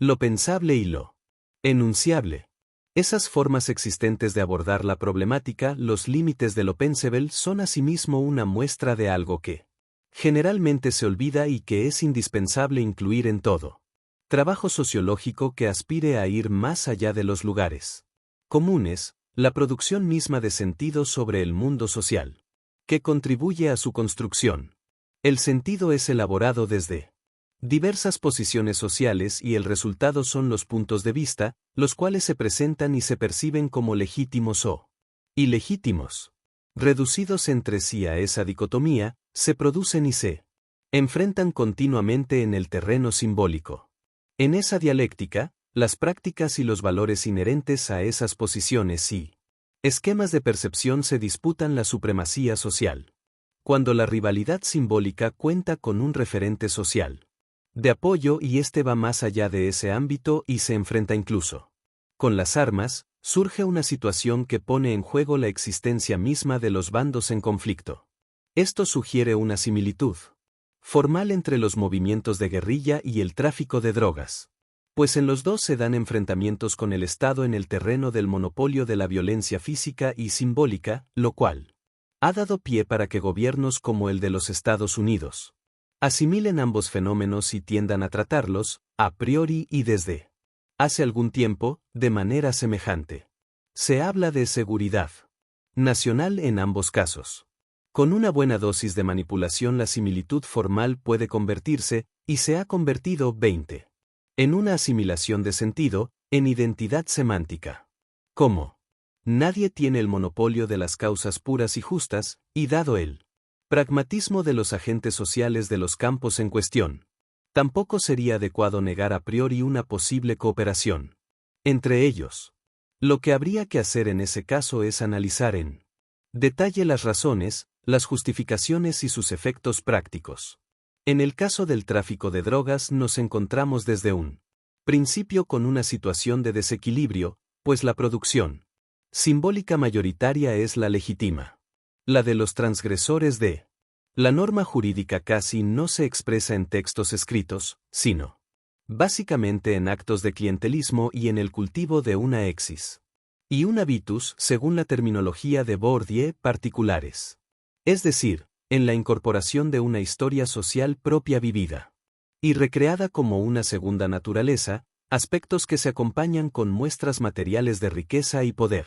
lo pensable y lo enunciable. Esas formas existentes de abordar la problemática, los límites de lo pensable, son asimismo una muestra de algo que generalmente se olvida y que es indispensable incluir en todo trabajo sociológico que aspire a ir más allá de los lugares comunes, la producción misma de sentido sobre el mundo social, que contribuye a su construcción. El sentido es elaborado desde diversas posiciones sociales y el resultado son los puntos de vista, los cuales se presentan y se perciben como legítimos o ilegítimos. Reducidos entre sí a esa dicotomía, se producen y se enfrentan continuamente en el terreno simbólico. En esa dialéctica, las prácticas y los valores inherentes a esas posiciones y esquemas de percepción se disputan la supremacía social. Cuando la rivalidad simbólica cuenta con un referente social de apoyo y éste va más allá de ese ámbito y se enfrenta incluso con las armas, surge una situación que pone en juego la existencia misma de los bandos en conflicto. Esto sugiere una similitud formal entre los movimientos de guerrilla y el tráfico de drogas, pues en los dos se dan enfrentamientos con el Estado en el terreno del monopolio de la violencia física y simbólica, lo cual ha dado pie para que gobiernos como el de los Estados Unidos asimilen ambos fenómenos y tiendan a tratarlos, a priori y desde hace algún tiempo, de manera semejante. Se habla de seguridad nacional en ambos casos. Con una buena dosis de manipulación la similitud formal puede convertirse, y se ha convertido, en una asimilación de sentido, en identidad semántica. ¿Cómo? Nadie tiene el monopolio de las causas puras y justas, y dado el pragmatismo de los agentes sociales de los campos en cuestión, tampoco sería adecuado negar a priori una posible cooperación entre ellos. Lo que habría que hacer en ese caso es analizar en detalle las razones, las justificaciones y sus efectos prácticos. En el caso del tráfico de drogas nos encontramos desde un principio con una situación de desequilibrio, pues la producción simbólica mayoritaria es la legítima. La de los transgresores de la norma jurídica casi no se expresa en textos escritos, sino básicamente en actos de clientelismo y en el cultivo de una exis y un habitus, según la terminología de Bourdieu, particulares. Es decir, en la incorporación de una historia social propia vivida y recreada como una segunda naturaleza, aspectos que se acompañan con muestras materiales de riqueza y poder.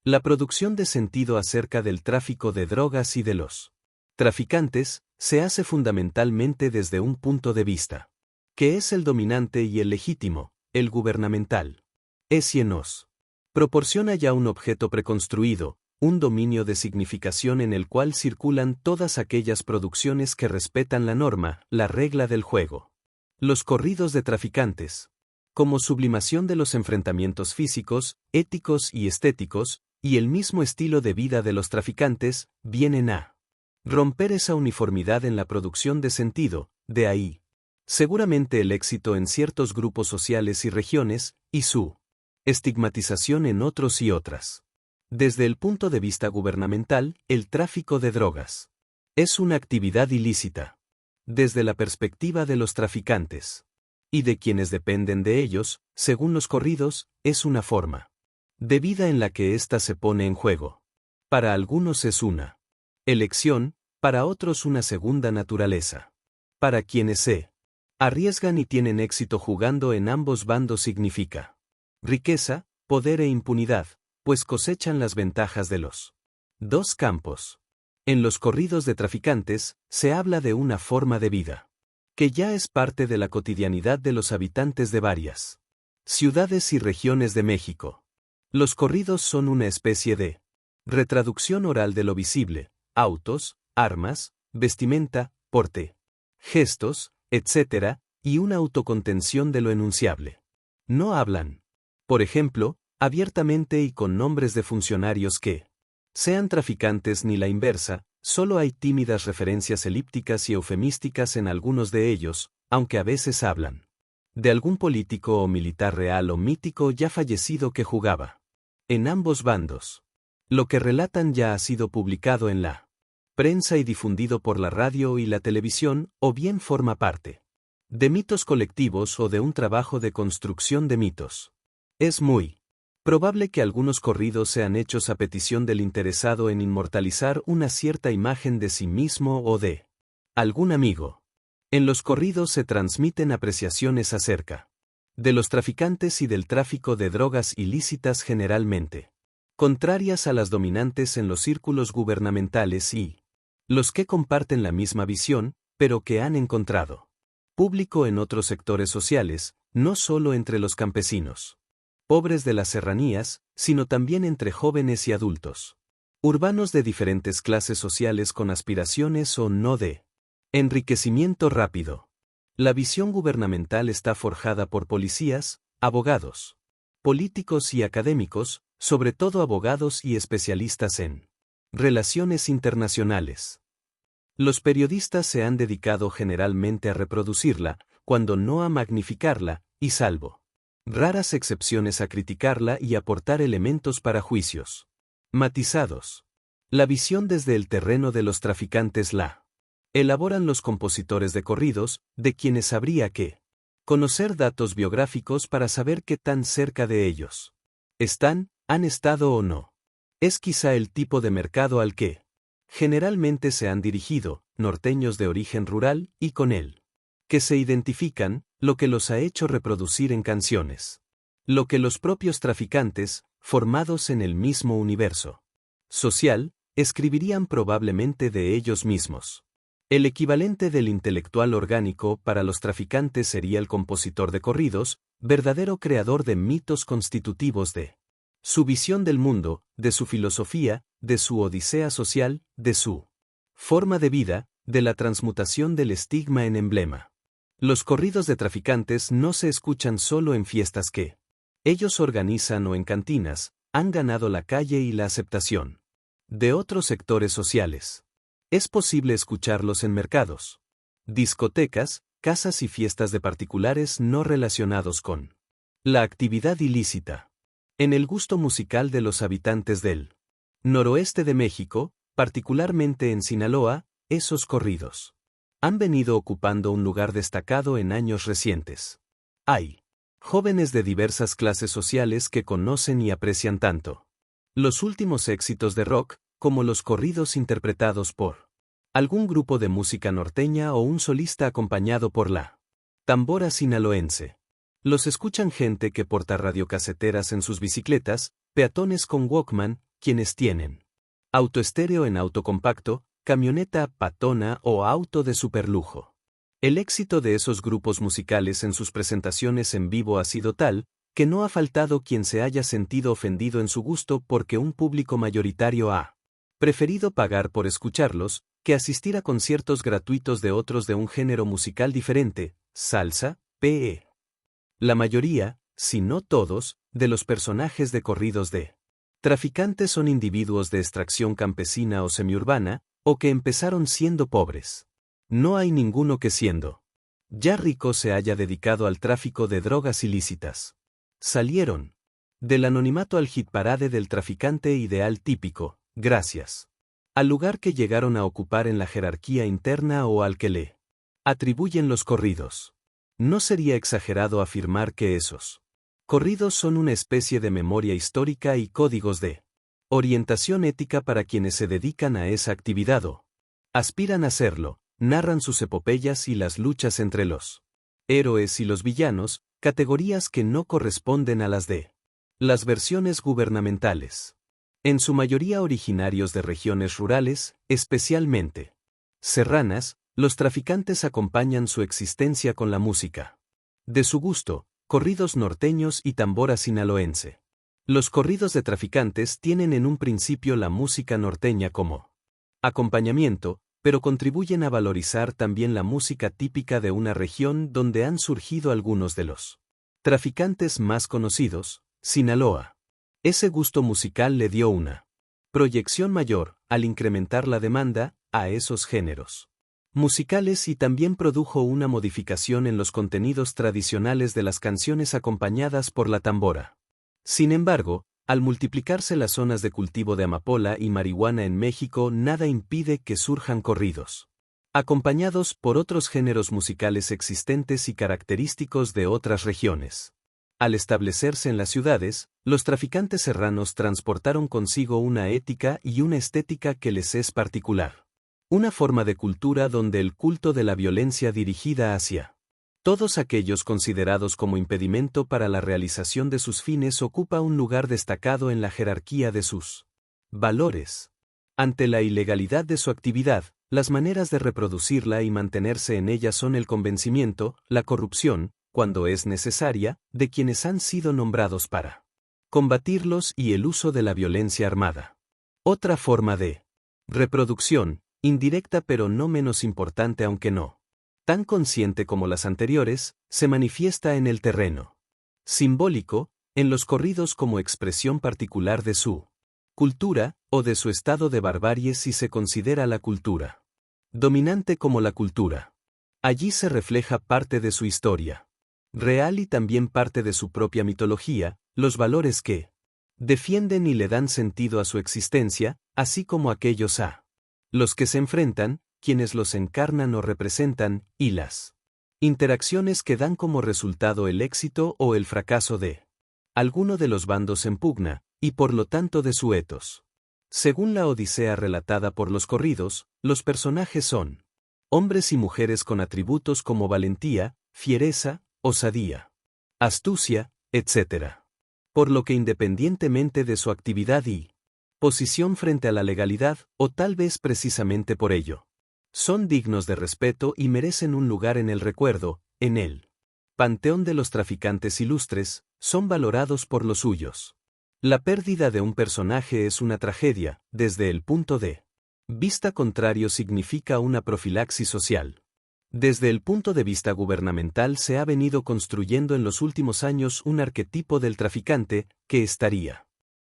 La producción de sentido acerca del tráfico de drogas y de los traficantes se hace fundamentalmente desde un punto de vista que es el dominante y el legítimo, el gubernamental. Es y nos proporciona ya un objeto preconstruido, un dominio de significación en el cual circulan todas aquellas producciones que respetan la norma, la regla del juego. Los corridos de traficantes, como sublimación de los enfrentamientos físicos, éticos y estéticos, y el mismo estilo de vida de los traficantes, vienen a romper esa uniformidad en la producción de sentido, de ahí seguramente el éxito en ciertos grupos sociales y regiones, y su estigmatización en otros y otras. Desde el punto de vista gubernamental, el tráfico de drogas es una actividad ilícita. Desde la perspectiva de los traficantes y de quienes dependen de ellos, según los corridos, es una forma de vida en la que ésta se pone en juego. Para algunos es una elección, para otros una segunda naturaleza. Para quienes se arriesgan y tienen éxito jugando en ambos bandos significa riqueza, poder e impunidad, pues cosechan las ventajas de los dos campos. En los corridos de traficantes, se habla de una forma de vida que ya es parte de la cotidianidad de los habitantes de varias ciudades y regiones de México. Los corridos son una especie de retraducción oral de lo visible, autos, armas, vestimenta, porte, gestos, etc., y una autocontención de lo enunciable. No hablan, por ejemplo, abiertamente y con nombres de funcionarios que sean traficantes ni la inversa, solo hay tímidas referencias elípticas y eufemísticas en algunos de ellos, aunque a veces hablan de algún político o militar real o mítico ya fallecido que jugaba en ambos bandos. Lo que relatan ya ha sido publicado en la prensa y difundido por la radio y la televisión, o bien forma parte de mitos colectivos o de un trabajo de construcción de mitos. Es muy probable que algunos corridos sean hechos a petición del interesado en inmortalizar una cierta imagen de sí mismo o de algún amigo. En los corridos se transmiten apreciaciones acerca de los traficantes y del tráfico de drogas ilícitas generalmente contrarias a las dominantes en los círculos gubernamentales y los que comparten la misma visión, pero que han encontrado público en otros sectores sociales, no solo entre los campesinos pobres de las serranías, sino también entre jóvenes y adultos urbanos de diferentes clases sociales con aspiraciones o no de enriquecimiento rápido. La visión gubernamental está forjada por policías, abogados, políticos y académicos, sobre todo abogados y especialistas en relaciones internacionales. Los periodistas se han dedicado generalmente a reproducirla, cuando no a magnificarla, y salvo raras excepciones a criticarla y aportar elementos para juicios matizados. La visión desde el terreno de los traficantes la elaboran los compositores de corridos, de quienes habría que conocer datos biográficos para saber qué tan cerca de ellos han estado o no. Es quizá el tipo de mercado al que generalmente se han dirigido, norteños de origen rural y con él que se identifican, lo que los ha hecho reproducir en canciones lo que los propios traficantes, formados en el mismo universo social, escribirían probablemente de ellos mismos. El equivalente del intelectual orgánico para los traficantes sería el compositor de corridos, verdadero creador de mitos constitutivos de su visión del mundo, de su filosofía, de su odisea social, de su forma de vida, de la transmutación del estigma en emblema. Los corridos de traficantes no se escuchan solo en fiestas que ellos organizan o en cantinas, han ganado la calle y la aceptación de otros sectores sociales. Es posible escucharlos en mercados, discotecas, casas y fiestas de particulares no relacionados con la actividad ilícita. En el gusto musical de los habitantes del noroeste de México, particularmente en Sinaloa, esos corridos han venido ocupando un lugar destacado en años recientes. Hay jóvenes de diversas clases sociales que conocen y aprecian tanto los últimos éxitos de rock, como los corridos interpretados por algún grupo de música norteña o un solista acompañado por la tambora sinaloense. Los escuchan gente que porta radiocaseteras en sus bicicletas, peatones con Walkman, quienes tienen autoestéreo en auto compacto, camioneta patona o auto de superlujo. El éxito de esos grupos musicales en sus presentaciones en vivo ha sido tal, que no ha faltado quien se haya sentido ofendido en su gusto porque un público mayoritario ha preferido pagar por escucharlos, que asistir a conciertos gratuitos de otros de un género musical diferente, salsa, p.e. La mayoría, si no todos, de los personajes de corridos de traficantes son individuos de extracción campesina o semiurbana, o que empezaron siendo pobres. No hay ninguno que siendo ya rico se haya dedicado al tráfico de drogas ilícitas. Salieron del anonimato al hitparade del traficante ideal típico, gracias al lugar que llegaron a ocupar en la jerarquía interna o al que le atribuyen los corridos. No sería exagerado afirmar que esos corridos son una especie de memoria histórica y códigos de orientación ética para quienes se dedican a esa actividad o aspiran a hacerlo, narran sus epopeyas y las luchas entre los héroes y los villanos, categorías que no corresponden a las de las versiones gubernamentales. En su mayoría originarios de regiones rurales, especialmente serranas, los traficantes acompañan su existencia con la música de su gusto, corridos norteños y tambora sinaloense. Los corridos de traficantes tienen en un principio la música norteña como acompañamiento, pero contribuyen a valorizar también la música típica de una región donde han surgido algunos de los traficantes más conocidos, Sinaloa. Ese gusto musical le dio una proyección mayor, al incrementar la demanda, a esos géneros musicales y también produjo una modificación en los contenidos tradicionales de las canciones acompañadas por la tambora. Sin embargo, al multiplicarse las zonas de cultivo de amapola y marihuana en México, nada impide que surjan corridos acompañados por otros géneros musicales existentes y característicos de otras regiones. Al establecerse en las ciudades, los traficantes serranos transportaron consigo una ética y una estética que les es particular. Una forma de cultura donde el culto de la violencia dirigida hacia todos aquellos considerados como impedimento para la realización de sus fines ocupa un lugar destacado en la jerarquía de sus valores. Ante la ilegalidad de su actividad, las maneras de reproducirla y mantenerse en ella son el convencimiento, la corrupción, cuando es necesaria, de quienes han sido nombrados para combatirlos y el uso de la violencia armada. Otra forma de reproducción, indirecta pero no menos importante aunque no tan consciente como las anteriores, se manifiesta en el terreno simbólico, en los corridos como expresión particular de su cultura, o de su estado de barbarie si se considera la cultura dominante como la cultura. Allí se refleja parte de su historia real y también parte de su propia mitología, los valores que defienden y le dan sentido a su existencia, así como aquellos a los que se enfrentan, quienes los encarnan o representan, y las interacciones que dan como resultado el éxito o el fracaso de alguno de los bandos en pugna, y por lo tanto de su etos. Según la Odisea relatada por los corridos, los personajes son hombres y mujeres con atributos como valentía, fiereza, osadía, astucia, etc. Por lo que independientemente de su actividad y posición frente a la legalidad, o tal vez precisamente por ello, son dignos de respeto y merecen un lugar en el recuerdo, en el panteón de los traficantes ilustres, son valorados por los suyos. La pérdida de un personaje es una tragedia, desde el punto de vista contrario significa una profilaxis social. Desde el punto de vista gubernamental se ha venido construyendo en los últimos años un arquetipo del traficante, que estaría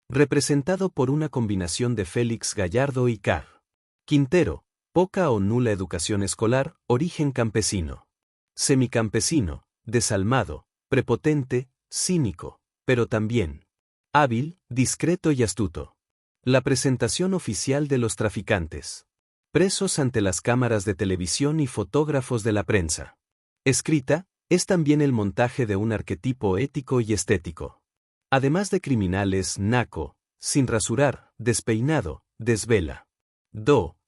representado por una combinación de Félix Gallardo y Car. Quintero, poca o nula educación escolar, origen campesino, semicampesino, desalmado, prepotente, cínico, pero también hábil, discreto y astuto. La presentación oficial de los traficantes presos ante las cámaras de televisión y fotógrafos de la prensa escrita, es también el montaje de un arquetipo ético y estético. Además de criminales, naco, sin rasurar, despeinado, desvela,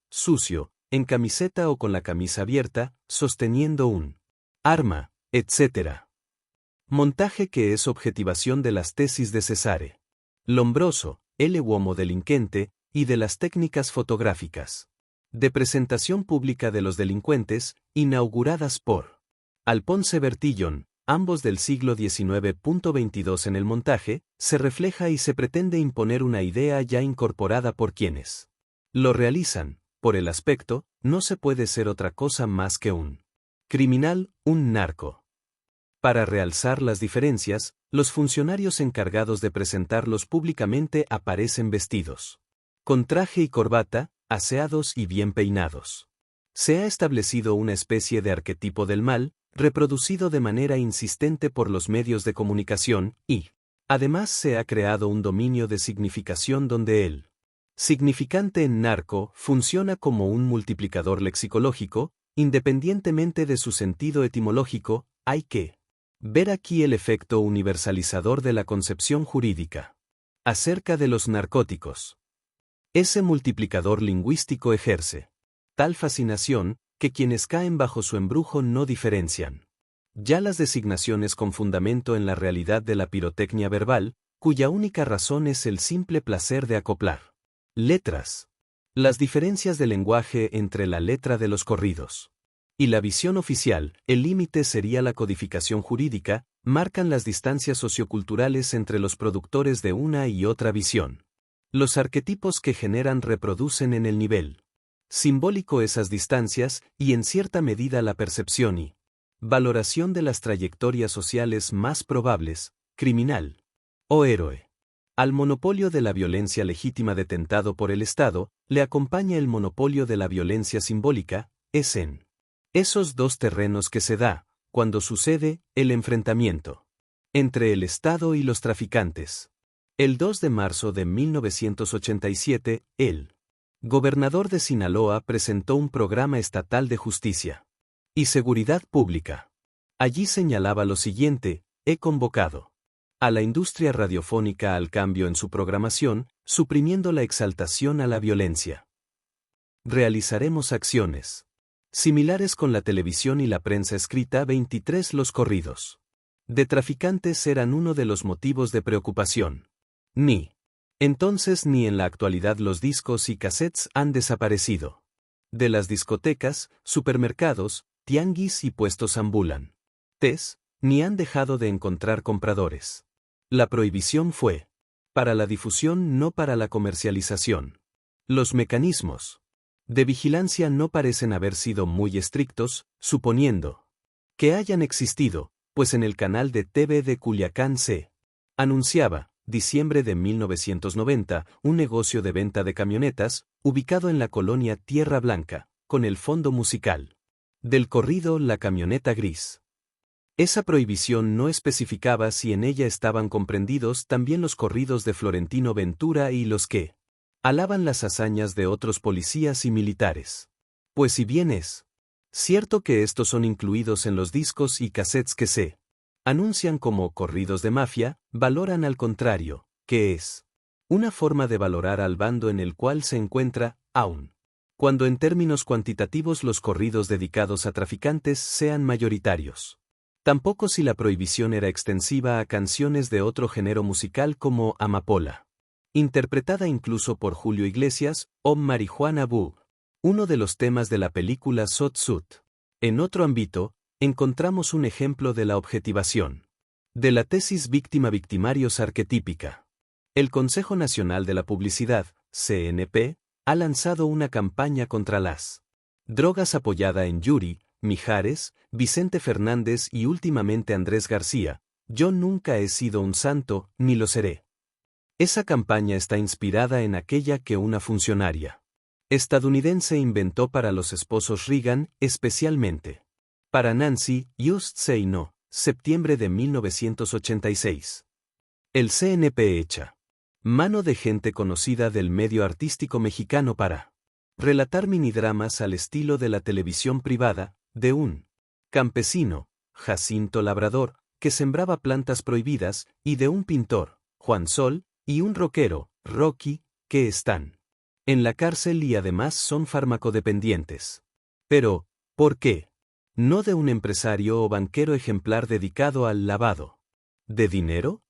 sucio, en camiseta o con la camisa abierta, sosteniendo un arma, etc. Montaje que es objetivación de las tesis de Cesare Lombroso, el uomo delinquente, y de las técnicas fotográficas de presentación pública de los delincuentes, inauguradas por Alphonse Bertillon, ambos del siglo XIX. 22 En el montaje, se refleja y se pretende imponer una idea ya incorporada por quienes lo realizan. Por el aspecto, no se puede ser otra cosa más que un criminal, un narco. Para realzar las diferencias, los funcionarios encargados de presentarlos públicamente aparecen vestidos con traje y corbata, aseados y bien peinados. Se ha establecido una especie de arquetipo del mal, reproducido de manera insistente por los medios de comunicación, y, además se ha creado un dominio de significación donde el significante en narco funciona como un multiplicador lexicológico, independientemente de su sentido etimológico. Hay que ver aquí el efecto universalizador de la concepción jurídica acerca de los narcóticos. Ese multiplicador lingüístico ejerce tal fascinación, que quienes caen bajo su embrujo no diferencian ya las designaciones con fundamento en la realidad de la pirotecnia verbal, cuya única razón es el simple placer de acoplar letras. Las diferencias de lenguaje entre la letra de los corridos y la visión oficial, el límite sería la codificación jurídica, marcan las distancias socioculturales entre los productores de una y otra visión. Los arquetipos que generan reproducen en el nivel simbólico esas distancias y en cierta medida la percepción y valoración de las trayectorias sociales más probables, criminal o héroe. Al monopolio de la violencia legítima detentado por el Estado, le acompaña el monopolio de la violencia simbólica, es en esos dos terrenos que se da, cuando sucede, el enfrentamiento entre el Estado y los traficantes. El 2 de marzo de 1987, el gobernador de Sinaloa, presentó un programa estatal de justicia y seguridad pública. Allí señalaba lo siguiente: he convocado a la industria radiofónica al cambio en su programación, suprimiendo la exaltación a la violencia. Realizaremos acciones similares con la televisión y la prensa escrita. 23 Los corridos de traficantes eran uno de los motivos de preocupación. Ni entonces ni en la actualidad los discos y cassettes han desaparecido. De las discotecas, supermercados, tianguis y puestos ambulantes, ni han dejado de encontrar compradores. La prohibición fue para la difusión, no para la comercialización. Los mecanismos de vigilancia no parecen haber sido muy estrictos, suponiendo que hayan existido, pues en el canal de TV de Culiacán se anunciaba, diciembre de 1990, un negocio de venta de camionetas, ubicado en la colonia Tierra Blanca, con el fondo musical del corrido La Camioneta Gris. Esa prohibición no especificaba si en ella estaban comprendidos también los corridos de Florentino Ventura y los que alaban las hazañas de otros policías y militares. Pues si bien es cierto que estos son incluidos en los discos y cassettes que se anuncian como corridos de mafia, valoran al contrario, que es una forma de valorar al bando en el cual se encuentra, aun cuando en términos cuantitativos los corridos dedicados a traficantes sean mayoritarios. Tampoco si la prohibición era extensiva a canciones de otro género musical como Amapola, interpretada incluso por Julio Iglesias, o Marijuana Boo, uno de los temas de la película Sot Sut. En otro ámbito, encontramos un ejemplo de la objetivación de la tesis víctima-victimarios arquetípica. El Consejo Nacional de la Publicidad, CNP, ha lanzado una campaña contra las drogas apoyada en Yuri, Mijares, Vicente Fernández y últimamente Andrés García. Yo nunca he sido un santo, ni lo seré. Esa campaña está inspirada en aquella que una funcionaria estadounidense inventó para los esposos Reagan, especialmente para Nancy. Just Say No, septiembre de 1986. El CNP echa mano de gente conocida del medio artístico mexicano para relatar minidramas al estilo de la televisión privada, de un campesino, Jacinto Labrador, que sembraba plantas prohibidas, y de un pintor, Juan Sol, y un rockero, Rocky, que están en la cárcel y además son farmacodependientes. Pero, ¿por qué no de un empresario o banquero ejemplar dedicado al lavado de dinero?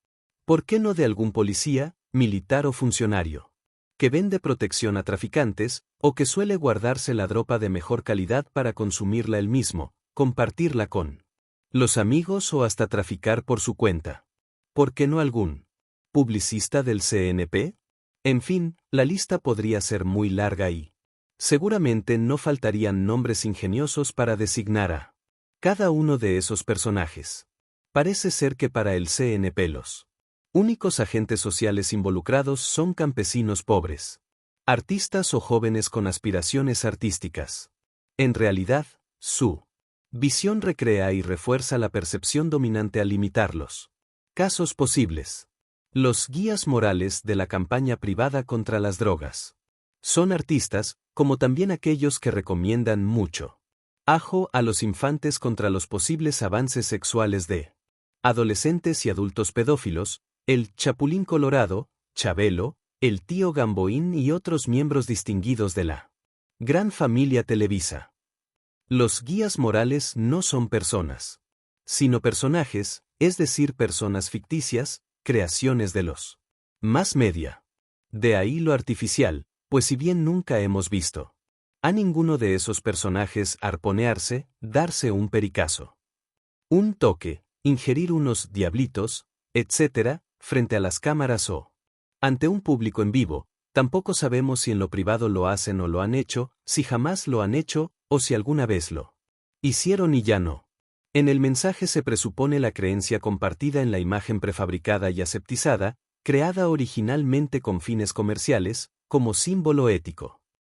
¿Por qué no de algún policía, militar o funcionario que vende protección a traficantes, o que suele guardarse la droga de mejor calidad para consumirla él mismo, compartirla con los amigos o hasta traficar por su cuenta? ¿Por qué no algún publicista del CNP? En fin, la lista podría ser muy larga y seguramente no faltarían nombres ingeniosos para designar a cada uno de esos personajes. Parece ser que para el CNP los únicos agentes sociales involucrados son campesinos pobres, artistas o jóvenes con aspiraciones artísticas. En realidad, su visión recrea y refuerza la percepción dominante al limitarlos casos posibles. Los guías morales de la campaña privada contra las drogas son artistas, como también aquellos que recomiendan mucho ajo a los infantes contra los posibles avances sexuales de adolescentes y adultos pedófilos, el Chapulín Colorado, Chabelo, el tío Gamboín y otros miembros distinguidos de la gran familia Televisa. Los guías morales no son personas, sino personajes, es decir, personas ficticias, creaciones de los más media. De ahí lo artificial, pues si bien nunca hemos visto a ninguno de esos personajes arponearse, darse un pericazo, un toque, ingerir unos diablitos, etc., frente a las cámaras o ante un público en vivo, tampoco sabemos si en lo privado lo hacen o lo han hecho, si jamás lo han hecho, o si alguna vez lo hicieron y ya no. En el mensaje se presupone la creencia compartida en la imagen prefabricada y aseptizada, creada originalmente con fines comerciales, como símbolo ético.